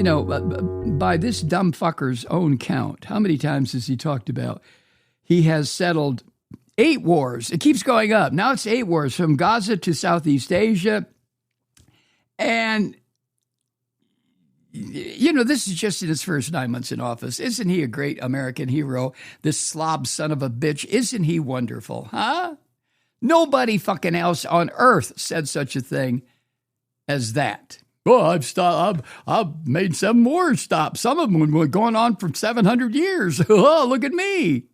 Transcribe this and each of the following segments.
by this dumb fucker's own count, how many times has he talked about he has settled 8 wars? It keeps going up. Now it's 8 wars from Gaza to Southeast Asia. And, this is just in his first 9 months in office. Isn't he a great American hero? This slob son of a bitch. Isn't he wonderful, huh? Nobody fucking else on earth said such a thing as that. Well, I've made 7 wars stop. Some of them were going on for 700 years. Oh, look at me.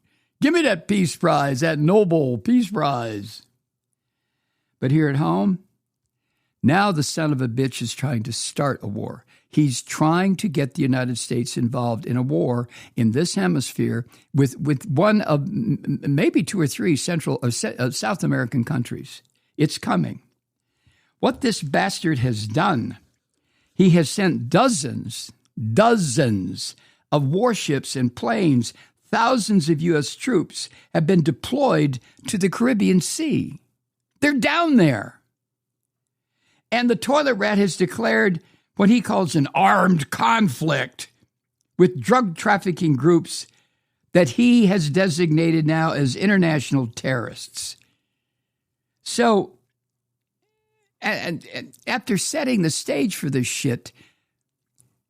Give me that Peace Prize, that Nobel Peace Prize. But here at home, now the son of a bitch is trying to start a war. He's trying to get the United States involved in a war in this hemisphere with one of maybe 2 or 3 Central or South American countries. It's coming. What this bastard has done, he has sent dozens of warships and planes. Thousands of U.S. troops have been deployed to the Caribbean Sea. They're down there. And the toilet rat has declared what he calls an armed conflict with drug trafficking groups that he has designated now as international terrorists. So, and after setting the stage for this shit,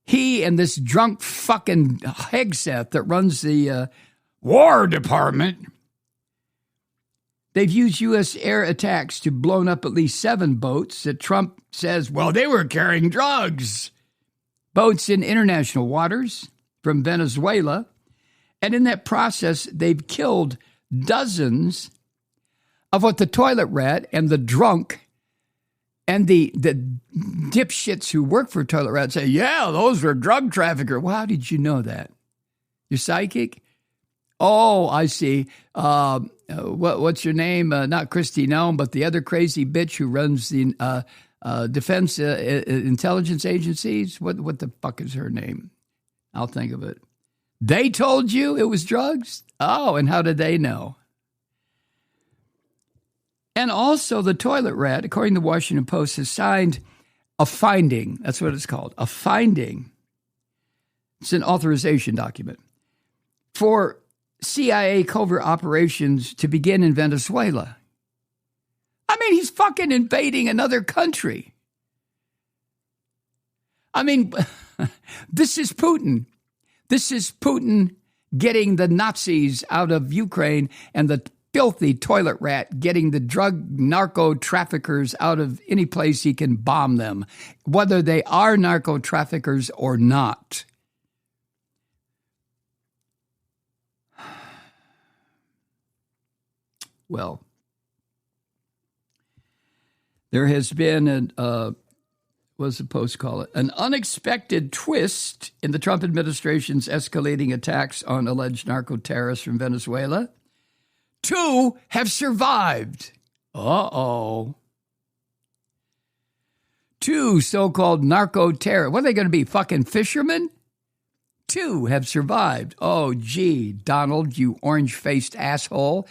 he and this drunk fucking Hegseth that runs the War Department, they've used U.S. air attacks to blow up at least 7 boats that Trump says, well, they were carrying drugs. Boats in international waters from Venezuela. And in that process, they've killed dozens of what the toilet rat and the drunk and the dipshits who work for Toilet Rat say, yeah, those were drug traffickers. Well, how did you know that? You're psychic? Oh, I see. What's your name? Not Christy Nome, but the other crazy bitch who runs the defense intelligence agencies. What the fuck is her name? I'll think of it. They told you it was drugs? Oh, and how did they know? And also the toilet rat, according to the Washington Post, has signed a finding. That's what it's called, a finding. It's an authorization document for CIA covert operations to begin in Venezuela. I mean, he's fucking invading another country. I mean, this is Putin. This is Putin getting the Nazis out of Ukraine and the filthy toilet rat getting the drug narco traffickers out of any place he can bomb them, whether they are narco traffickers or not. Well, there has been what's the Post call it? An unexpected twist in the Trump administration's escalating attacks on alleged narco terrorists from Venezuela. 2 have survived. Uh-oh. 2 so-called narco terrorists. What are they going to be, fucking fishermen? 2 have survived. Oh, gee, Donald, you orange-faced asshole.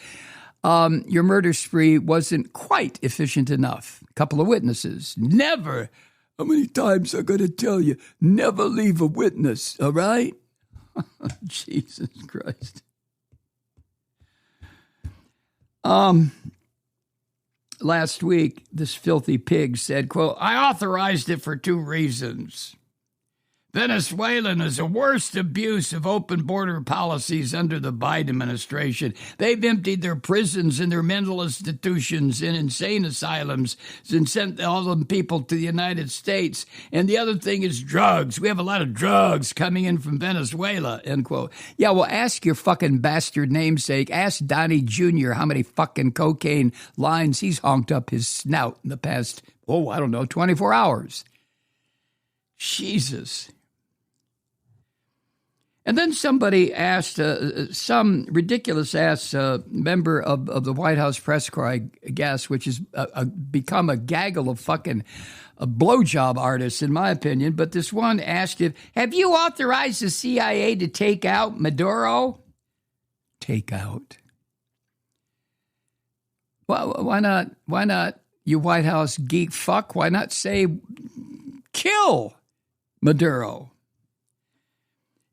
Your murder spree wasn't quite efficient enough. A couple of witnesses. Never. How many times I'm going to tell you? Never leave a witness, all right? Jesus Christ. Last week, this filthy pig said, quote, I authorized it for 2 reasons. Venezuelan is the worst abuse of open border policies under the Biden administration. They've emptied their prisons and their mental institutions and insane asylums and sent all them people to the United States. And the other thing is drugs. We have a lot of drugs coming in from Venezuela, end quote. Yeah, well, ask your fucking bastard namesake. Ask Donnie Jr. how many fucking cocaine lines he's honked up his snout in the past, 24 hours. Jesus. And then somebody asked, some ridiculous ass member of the White House press corps, I guess, which has become a gaggle of fucking blowjob artists, in my opinion. But this one asked have you authorized the CIA to take out Maduro? Take out? Well, why not? Why not, you White House geek fuck? Why not say kill Maduro?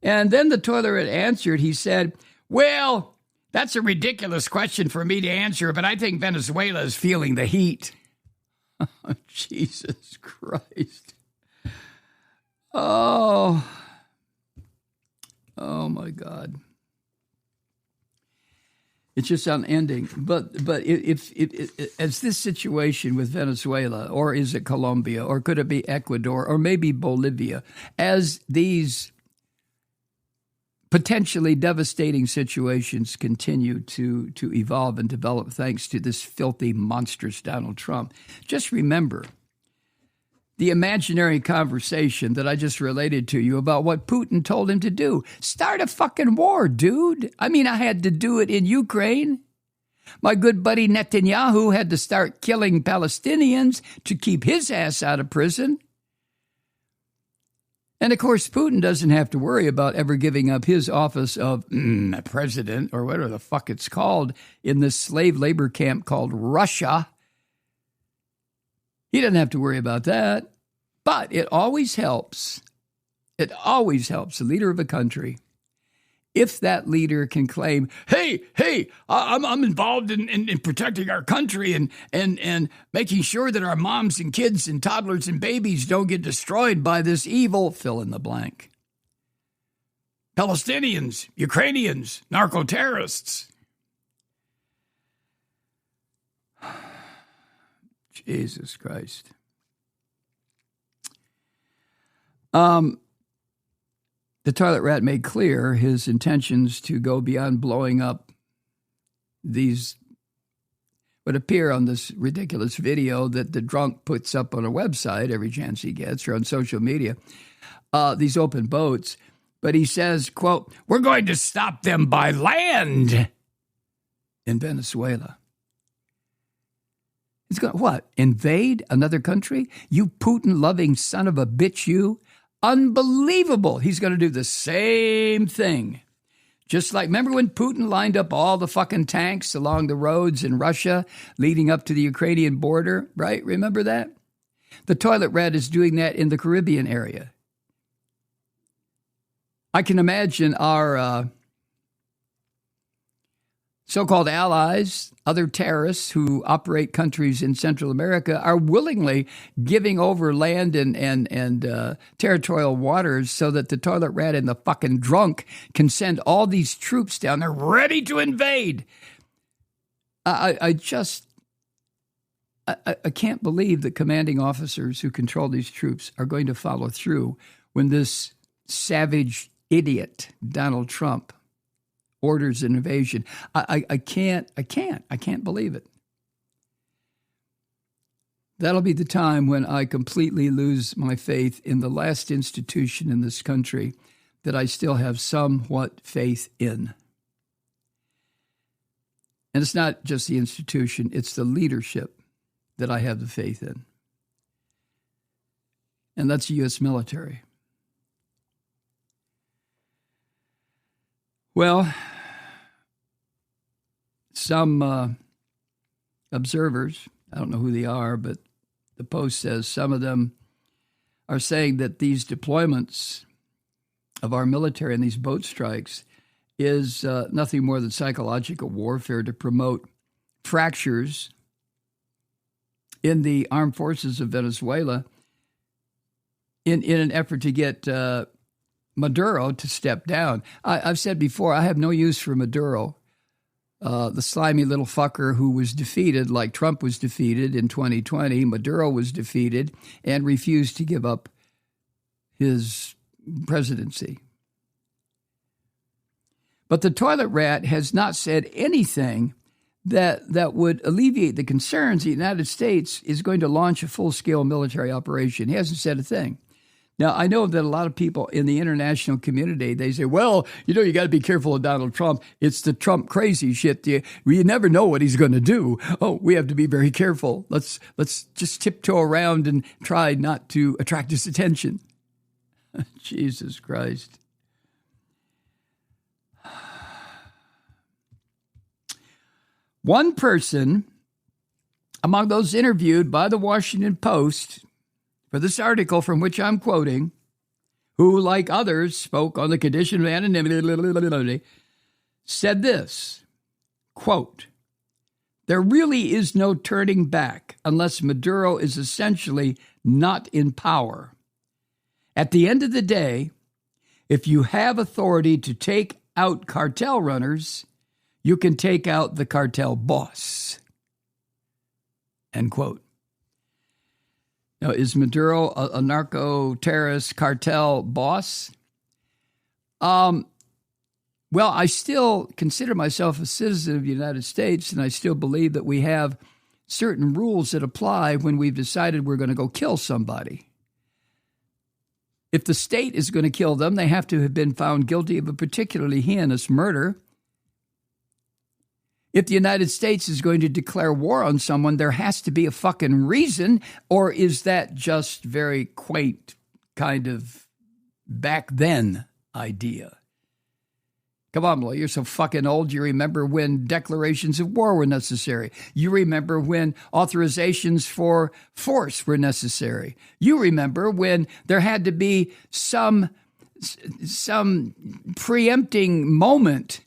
And then the toilet rat answered. He said, well, that's a ridiculous question for me to answer, but I think Venezuela is feeling the heat. Oh, Jesus Christ. Oh my God. It's just unending. But if as this situation with Venezuela, or is it Colombia, or could it be Ecuador, or maybe Bolivia, as these potentially devastating situations continue to evolve and develop thanks to this filthy, monstrous Donald Trump, just remember the imaginary conversation that I just related to you about what Putin told him to do. Start a fucking war, dude. I mean, I had to do it in Ukraine. My good buddy Netanyahu had to start killing Palestinians to keep his ass out of prison. And, of course, Putin doesn't have to worry about ever giving up his office of president, or whatever the fuck it's called, in this slave labor camp called Russia. He doesn't have to worry about that. But it always helps. It always helps the leader of a country if that leader can claim, hey, I'm involved in protecting our country and making sure that our moms and kids and toddlers and babies don't get destroyed by this evil, fill in the blank. Palestinians, Ukrainians, narco-terrorists. Jesus Christ. The toilet rat made clear his intentions to go beyond blowing up these, what appear on this ridiculous video that the drunk puts up on a website every chance he gets, or on social media, these open boats. But he says, quote, we're going to stop them by land in Venezuela. He's going, what, invade another country? You Putin-loving son of a bitch, you. Unbelievable. He's going to do the same thing. Just like, remember when Putin lined up all the fucking tanks along the roads in Russia leading up to the Ukrainian border, right? Remember that? The toilet rat is doing that in the Caribbean area. I can imagine our so-called allies, other terrorists who operate countries in Central America, are willingly giving over land and territorial waters so that the toilet rat and the fucking drunk can send all these troops down there ready to invade. I can't believe that commanding officers who control these troops are going to follow through when this savage idiot, Donald Trump, orders an invasion. I can't believe it. That'll be the time when I completely lose my faith in the last institution in this country that I still have somewhat faith in. And it's not just the institution, it's the leadership that I have the faith in. And that's the U.S. military. Well, some observers, I don't know who they are, but the Post says some of them are saying that these deployments of our military and these boat strikes is nothing more than psychological warfare to promote fractures in the armed forces of Venezuela in an effort to get Maduro to step down. I've said before, I have no use for Maduro, the slimy little fucker who was defeated like Trump was defeated in 2020. Maduro was defeated and refused to give up his presidency. But the toilet rat has not said anything that would alleviate the concerns the United States is going to launch a full-scale military operation. He hasn't said a thing. Now, I know that a lot of people in the international community, they say, well, you got to be careful of Donald Trump. It's the Trump crazy shit. You never know what he's going to do. Oh, we have to be very careful. Let's just tiptoe around and try not to attract his attention. Jesus Christ. One person among those interviewed by the Washington Post for this article from which I'm quoting who, like others, spoke on the condition of anonymity, said this, quote, "There really is no turning back unless Maduro is essentially not in power. At the end of the day, if you have authority to take out cartel runners, you can take out the cartel boss." End quote. Now, is Maduro a narco-terrorist cartel boss? Well, I still consider myself a citizen of the United States, and I still believe that we have certain rules that apply when we've decided we're going to go kill somebody. If the state is going to kill them, they have to have been found guilty of a particularly heinous murder. If the United States is going to declare war on someone, there has to be a fucking reason, or is that just very quaint kind of back then idea? Come on, Malloy, you're so fucking old. You remember when declarations of war were necessary. You remember when authorizations for force were necessary. You remember when there had to be some preempting moment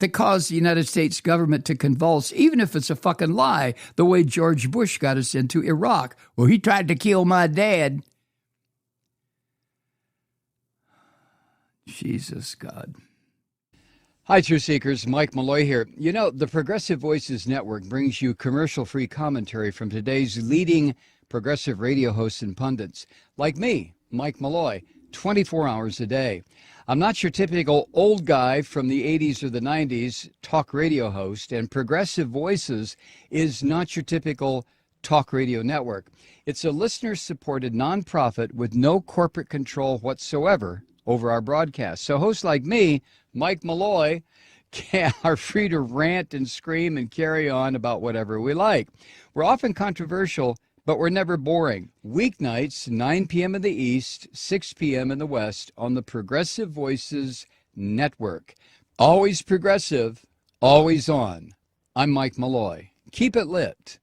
that caused the United States government to convulse, even if it's a fucking lie, the way George Bush got us into Iraq. Well, he tried to kill my dad. Jesus, God. Hi, Truth Seekers. Mike Malloy here. You know, the Progressive Voices Network brings you commercial-free commentary from today's leading progressive radio hosts and pundits, like me, Mike Malloy, 24 hours a day. I'm not your typical old guy from the 80s or the 90s talk radio host, and Progressive Voices is not your typical talk radio network. It's a listener-supported nonprofit with no corporate control whatsoever over our broadcast. So hosts like me, Mike Malloy, are free to rant and scream and carry on about whatever we like. We're often controversial, but we're never boring. Weeknights, 9 p.m. in the East, 6 p.m. in the West on the Progressive Voices Network. Always progressive, always on. I'm Mike Malloy. Keep it lit.